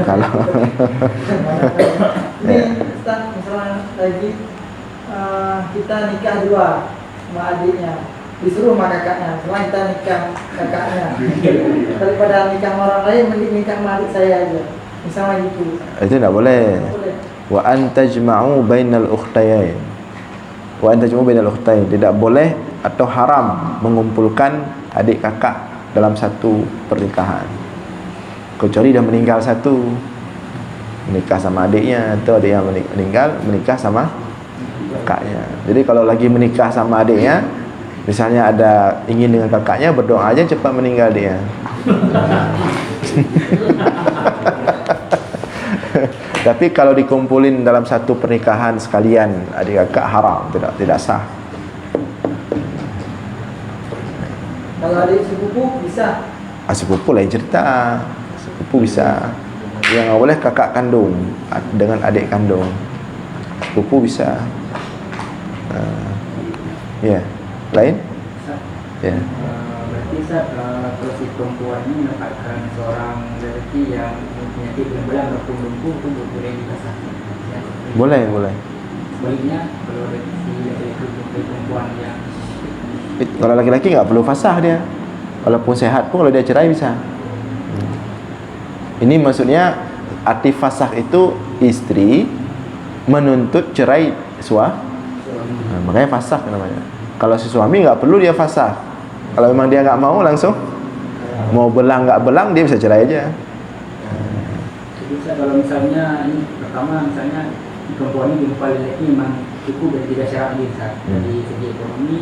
Kalau ini Ustaz, misalnya lagi kita nikah dua sama adiknya, disuruh sama kakaknya, setelah kita nikah kakaknya, daripada nikah sama orang lain mending nikah sama adik saya aja, misalnya gitu. itu tidak boleh. Wa antajma'u bainal ukhtayain. Wa antajma'u bainal ukhtayain, tidak boleh atau haram mengumpulkan adik kakak dalam satu pernikahan, kecuali dah meninggal satu, menikah sama adiknya, atau adik yang meninggal menikah sama kakaknya. Jadi kalau lagi menikah sama adiknya, misalnya ada ingin dengan kakaknya, berdoa aja cepat meninggal dia. Tapi kalau dikumpulin dalam satu pernikahan sekalian adik kakak, haram, tidak sah. Kalau adik sepupu bisa. Sepupu lain cerita. Sepupu bisa. Yang nggak boleh kakak kandung dengan adik kandung. Sepupu bisa. Ya, lain? Ya. berarti kalau si perempuan ini mendapatkan seorang lelaki yang penyakit belang-belang ataupun lumpuh itu boleh dipasang ya. Boleh, boleh. Sebaliknya kalau ada si lelaki perempuan yang Kalau laki-laki nggak perlu fasah dia. Walaupun sehat pun kalau dia cerai bisa. Ini maksudnya arti fasah itu istri menuntut cerai makanya fasah namanya. Kalau si suami nggak perlu dia fasah. Kalau memang dia nggak mau langsung mau belang nggak belang dia bisa cerai aja. bisa kalau misalnya ini pertama misalnya perempuan ini jumpa lelaki memang cukup dan tidak syarat bisa dari segi ekonomi,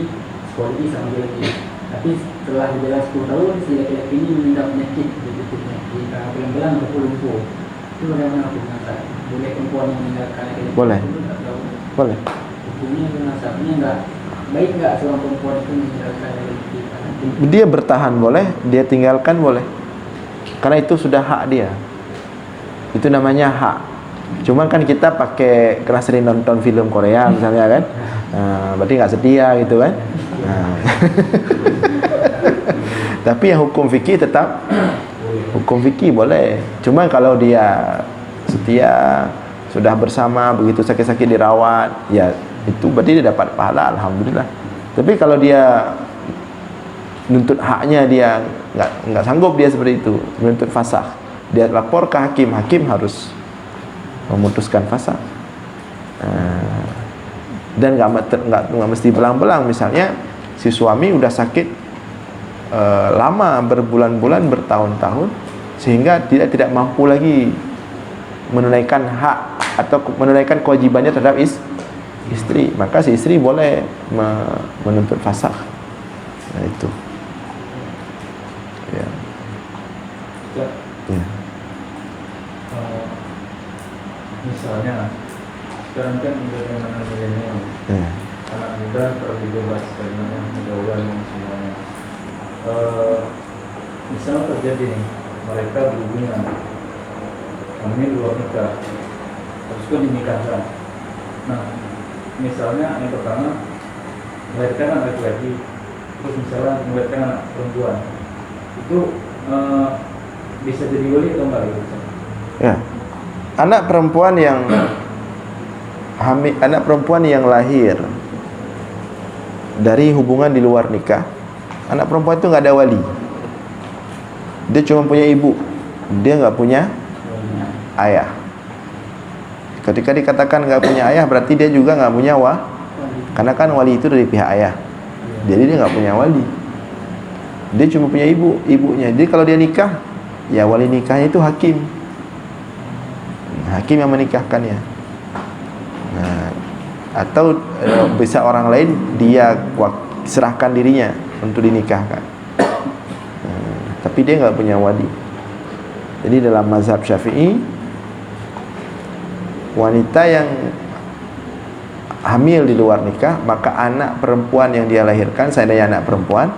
psikologi sama biologi. Tapi setelah berjalan 10 tahun si laki-laki ini meninggal penyakit penyakit belang-belang ataupun lumpuh. Itu bagaimana hukumnya? Boleh perempuan yang meninggalkan laki-laki? Boleh. Boleh. Hukumnya nasabnya enggak baik enggak seorang perempuan itu meninggalkan laki-laki? Dia bertahan boleh, dia tinggalkan boleh. Karena itu sudah hak dia. Itu namanya hak. Cuman kan kita pakai karena sering nonton film Korea misalnya kan, berarti nggak setia gitu kan. Tapi yang hukum fikih tetap hukum fikih boleh. Cuma kalau dia setia, sudah bersama, begitu sakit-sakit dirawat, ya itu berarti dia dapat pahala, alhamdulillah. Tapi kalau dia nuntut haknya, dia nggak sanggup dia seperti itu, menuntut fasakh, dia lapor ke hakim, hakim harus memutuskan fasakh. Dan nggak mesti belang-belang. Misalnya si suami udah sakit lama, berbulan-bulan, bertahun-tahun, sehingga tidak mampu lagi menunaikan hak atau menunaikan kewajibannya terhadap istri, maka si istri boleh menuntut fasakh. Nah itu ya. Ya. Misalnya sekarang kan bagaimana milenial, anak muda terlalu bebas karena pergaulan semuanya. Misalnya terjadi nih, mereka berhubungan, hamil luar nikah, terus kan dinikahkan. Nah, misalnya yang pertama melahirkan anak laki-laki, terus misalnya melahirkan anak perempuan, itu bisa jadi wali atau enggak gitu? Ya. Anak perempuan yang hamil, anak perempuan yang lahir dari hubungan di luar nikah, anak perempuan itu nggak ada wali. Dia cuma punya ibu, dia nggak punya ayah. Ketika dikatakan nggak punya ayah, berarti dia juga nggak punya karena kan wali itu dari pihak ayah. Jadi dia nggak punya wali. Dia cuma punya ibunya. Jadi kalau dia nikah, ya wali nikahnya itu hakim. Hakim yang menikahkannya. Nah, atau bisa orang lain dia serahkan dirinya untuk dinikahkan. Tapi dia nggak punya wali. Jadi dalam mazhab Syafi'i, wanita yang hamil di luar nikah, maka anak perempuan yang dia lahirkan, seandainya anak perempuan,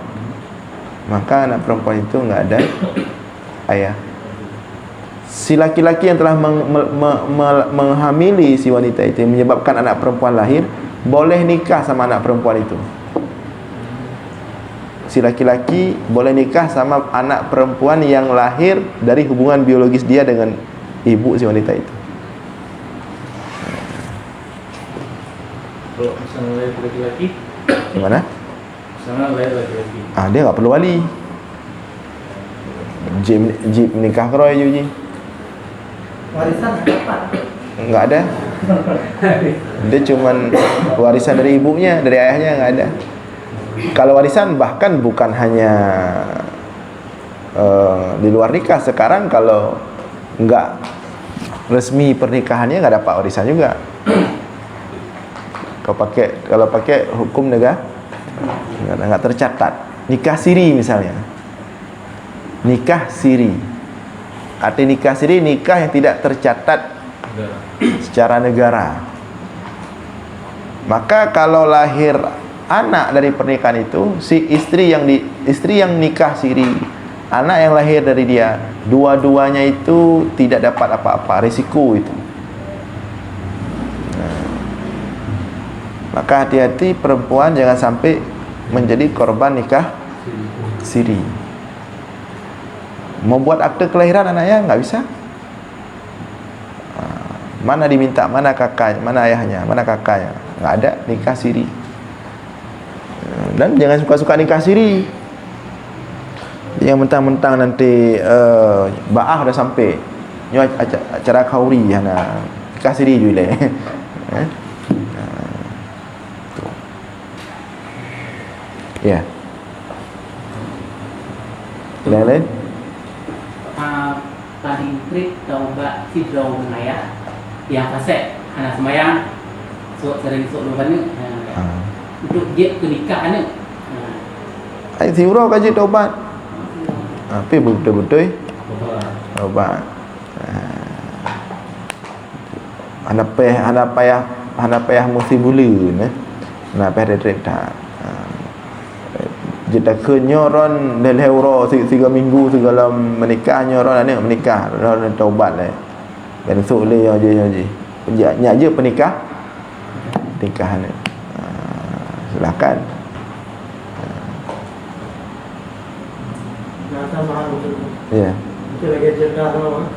maka anak perempuan itu nggak ada ayah. Si laki-laki yang telah menghamili si wanita itu, yang menyebabkan anak perempuan lahir, boleh nikah sama anak perempuan itu. Si laki-laki boleh nikah sama anak perempuan yang lahir dari hubungan biologis dia dengan ibu si wanita itu. Kalau misalnya lahir laki-laki, Gimana? misalnya lahir laki-laki, Dia nggak perlu wali. Jib nikah kroy Juji. Warisan apa? Nggak ada. Dia cuman warisan dari ibunya, dari ayahnya nggak ada. Kalau warisan bahkan bukan hanya di luar nikah. Sekarang kalau nggak resmi pernikahannya nggak dapat warisan juga. Kalau pakai hukum negara nggak tercatat. Nikah siri misalnya, nikah siri. Arti nikah siri, nikah yang tidak tercatat secara negara. Maka kalau lahir anak dari pernikahan itu, si istri yang nikah siri, anak yang lahir dari dia, dua-duanya itu tidak dapat apa-apa, risiko itu. Maka hati-hati perempuan jangan sampai menjadi korban nikah siri. Mau buat akte kelahiran anaknya nggak bisa. Mana diminta, mana kakak, mana ayahnya, mana kakaknya, nggak ada, nikah siri. Dan jangan suka-suka nikah siri. Yang mentang-mentang nanti ba'ah dah sampai, ni acara kauri hana nikah siri juga le. Ya. Lain-lain? Paling trik taubat fidrau menaya yang fasek hana semayang sering lupa ni untuk dia ke nikah ni. Ai siurau kaji taubat. Tapi betul-betul taubat. Anak payah mesti bulu ni. Anak payah retret tak. Jika kenyoron lelehuro 3 minggu segala menikah nyoron ni menikah ron taubat le. Besok le aje. Penjanya aje penikah ni. Silakan. Ya. Kita lagi cerita sama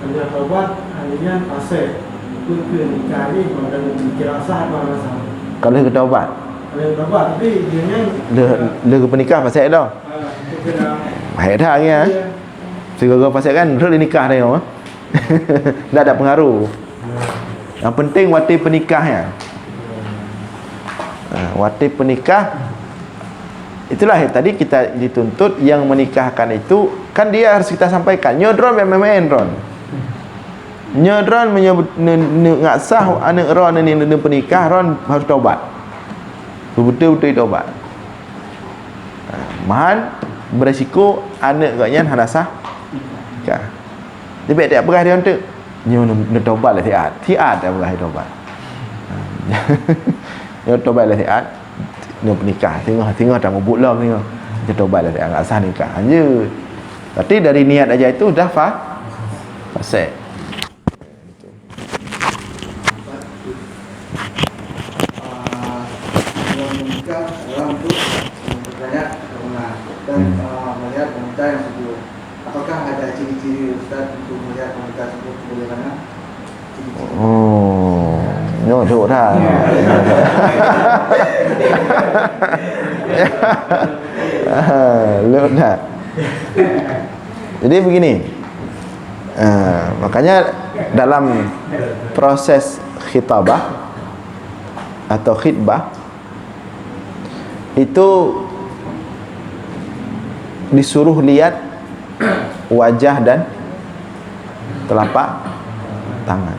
anda taubat hanya pasal itu nikah ni kalau kira sah mana sah. Kalau kita taubat. Kalau taubat tapi dia le ke penikah pasal dah. Baik dah ya. Segala pasal kan dah nikah dah ya. Dah ada pengaruh. Yang penting wati penikahnya. Wati penikah itulah yang tadi kita dituntut yang menikahkan itu kan dia harus kita sampaikan nyodron memang ron. Nyodron menyebut ngak sah anak ron ni penikah ron harus taubat. Betul-betul taubat. Mahan beresiko anak gaknya hana sah. Dia tak berah dia untuk nyo taubat lah tiat dah berah taubat. Nyo taubat lah tiat dia menikah tengah dah mabuk lah tengah dia taubat dah enggak sah nikah je. Tapi dari niat aja itu dah fasik. Menikah adalah untuk memperkaya rumah dan melihat wanita yang sebelum. Apakah ada ciri-ciri Ustaz untuk melihat wanita sebelum bagaimana? Nyo duk dah. Luk dah. Jadi begini. Makanya dalam proses khitabah atau khitbah itu disuruh lihat wajah dan telapak tangan.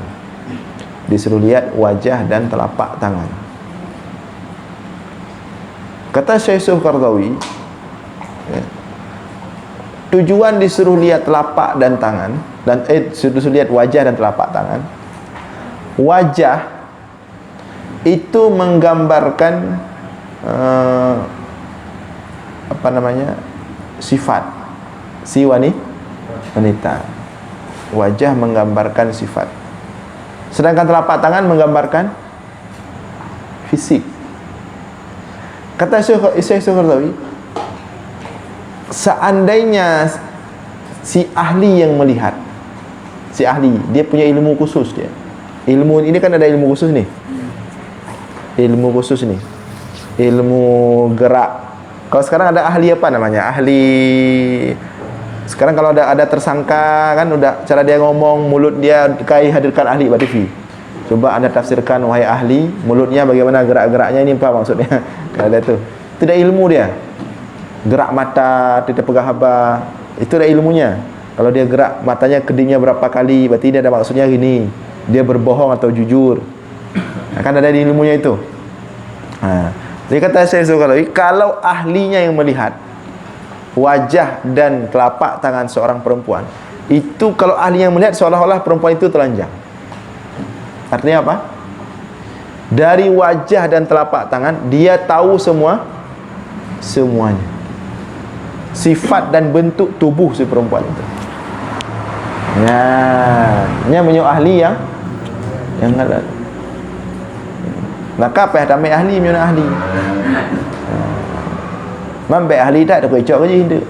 Disuruh lihat wajah dan telapak tangan. Kata Syekh Yusuf Qaradawi, tujuan disuruh lihat telapak dan tangan dan disuruh lihat wajah dan telapak tangan. Wajah itu menggambarkan sifat si wanita. Wajah menggambarkan sifat. Sedangkan telapak tangan menggambarkan fisik. Kata Syekh Qaradawi, seandainya si ahli yang melihat, si ahli dia punya ilmu khusus dia. Ilmu ini kan ada ilmu khusus nih. Ilmu khusus nih. Ilmu gerak. Kalau sekarang ada ahli apa namanya? Ahli sekarang kalau ada tersangka kan udah cara dia ngomong, mulut dia hadirkan ahli TV. Coba anda tafsirkan wahai ahli, mulutnya bagaimana gerak-geraknya, ini apa maksudnya? Kalau ada tu. Itu dah ilmu dia. Gerak mata, tidak pegang haba, itu dah ilmunya. Kalau dia gerak matanya kedipnya berapa kali, berarti dia ada maksudnya gini. Dia berbohong atau jujur. Akan ada di ilmunya itu. Jadi kata Syekh Zulkarnain, kalau ahlinya yang melihat wajah dan telapak tangan seorang perempuan, itu kalau ahli yang melihat seolah-olah perempuan itu telanjang. Artinya apa? Dari wajah dan telapak tangan dia tahu semuanya. Sifat dan bentuk tubuh si perempuan itu. Ini menyo ahli yang ada. Maka apa yang tamai ahli menyo ahli. Mampai ahli tak ada kecok je hindu.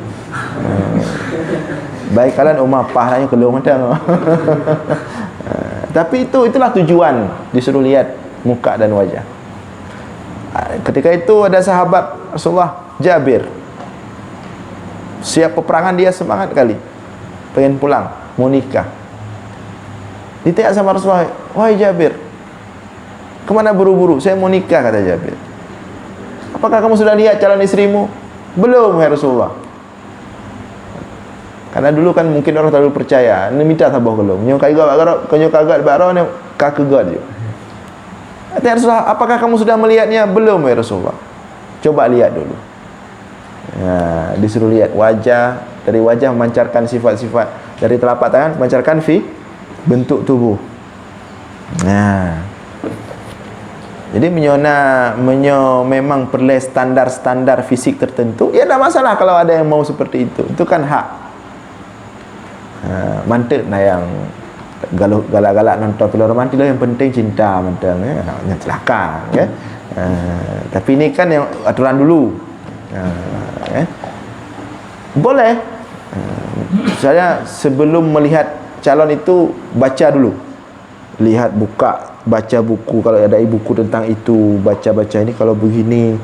Baik kalian umah pahlanya kelung macam. Tapi itulah tujuan disuruh lihat muka dan wajah. Ketika itu ada sahabat Rasulullah Jabir, siap peperangan, dia semangat kali pengen pulang, mau nikah. Ditanya sama Rasulullah, wahai Jabir, kemana buru-buru? Saya mau nikah, kata Jabir. Apakah kamu sudah lihat calon istrimu? Belum, ya Rasulullah. Karena dulu kan mungkin orang terlalu percaya, ni minta tabah belum. Nyo kagak baro ni kakegad je. Ya Rasulullah, apakah kamu sudah melihatnya? Belum, ya Rasulullah. Coba lihat dulu. Ya, disuruh lihat wajah, dari wajah memancarkan sifat-sifat, dari telapak tangan memancarkan bentuk tubuh. Nah, jadi memang perlu standar fisik tertentu. Ya tak masalah kalau ada yang mau seperti itu. Itu kan hak. Mantik nah yang galak-galak nonton film romantik lah, yang penting cinta mentang ya, yang celaka ya. Tapi ini kan yang aturan dulu. Boleh. Saya sebelum melihat calon itu baca dulu. Lihat, baca buku, kalau ada buku tentang itu, baca-baca ini kalau begini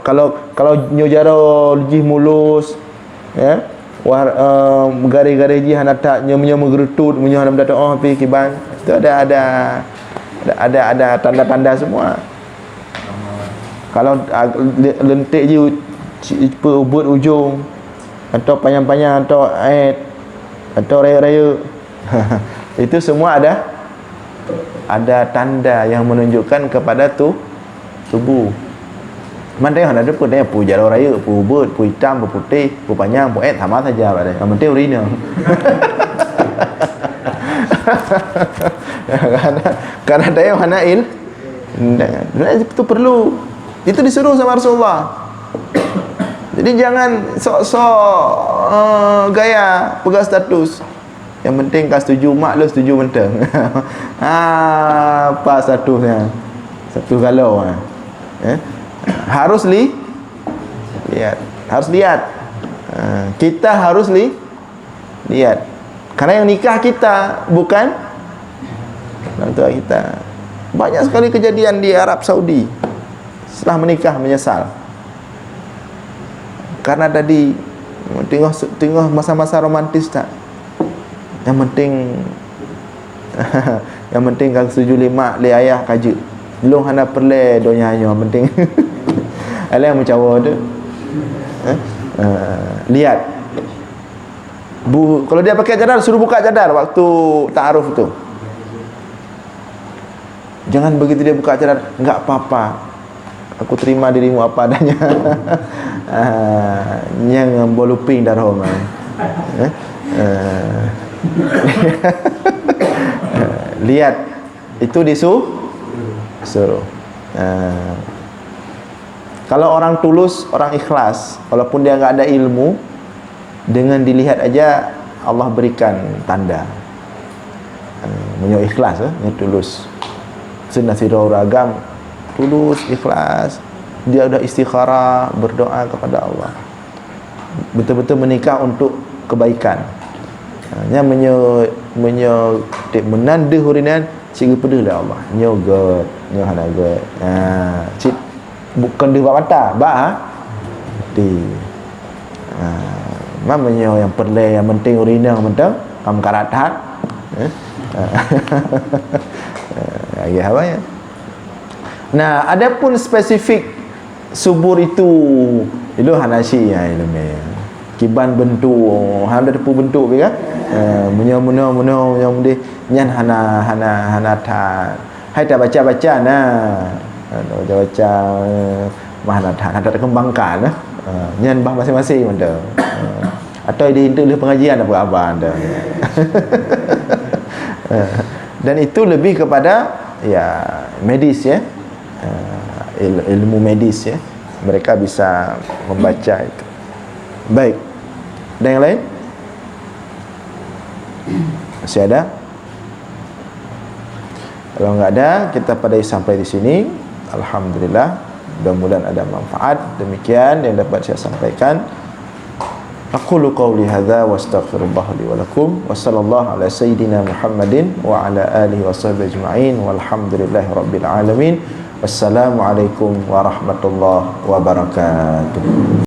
kalau nyojaro lejih mulus ya, garis-garis ji hana tak nyonya menggerutut menyo hana mendadak pi kiban, itu ada tanda-tanda semua. Kalau lentik je ubut ujung atau panjang-panjang atau atau raya-raya itu semua ada tanda yang menunjukkan kepada tubuh. Mana yang ada pun dia pu jaro raya, pu ubut, pu hitam, pu putih, pu panjang, pu sama saja pada. Yang penting original. Karena ada yang mana itu perlu. Itu disuruh sama Rasulullah. Jadi jangan sok-sok gaya pegang status. Yang penting kau setuju, mak lu setuju mentang. Apa statusnya? Satu galau harus lihat. Harus lihat. Kita harus lihat. Karena yang nikah kita, bukan orang tua kita. Banyak sekali kejadian di Arab Saudi. Setelah menikah menyesal. Karena tadi tengok masa-masa romantis tak. Yang penting kalau setuju mak le ayah kaji. Belum hana perle donya hanya penting. Ala yang mencawa tu. Lihat. Kalau dia pakai cadar, suruh buka cadar waktu ta'aruf tu. Jangan begitu dia buka cadar, enggak apa-apa. Aku terima dirimu apa adanya. Yang boluping darah lihat, itu disuruh. Kalau orang tulus, orang ikhlas, walaupun dia enggak ada ilmu, dengan dilihat aja Allah berikan tanda. Menyo ikhlas ni tulus. Senasirau ragam, tulus, ikhlas. Dia udah istikharah, berdoa kepada Allah. Betul-betul menikah untuk kebaikan. Nya menanda hurinan ciga pedih lah Allah. Nyogot, nyohanagot. Cip bukan di mata, di. Mamanya yang perlu, yang penting urina mentang kamu karatat. Ya apa ya? Nah, adapun spesifik subur itu Hanashi ya ilmu. Kiban bentuk, handa depu bentuk kan? Menyo yang dia nyan hana ta. Hai tak baca nah. Baca mana ta ada kembangkan nyan bah masing-masing benda. Atau dia hindu pengajian apa anda. Dan itu lebih kepada ya medis ya. Ilmu medis ya. Mereka bisa membaca itu. Baik. Ada yang lain? Masih ada? Kalau enggak ada, kita sampai di sini. Alhamdulillah. Mudah-mudahan ada manfaat. Demikian yang dapat saya sampaikan. Aqulu qawli hadza wa astaghfirullah li wa lakum wa sallallahu ala sayyidina Muhammadin wa ala alihi wa sahbihi ajma'in walhamdulillahi rabbil alamin. Wassalamu alaikum warahmatullahi wabarakatuh.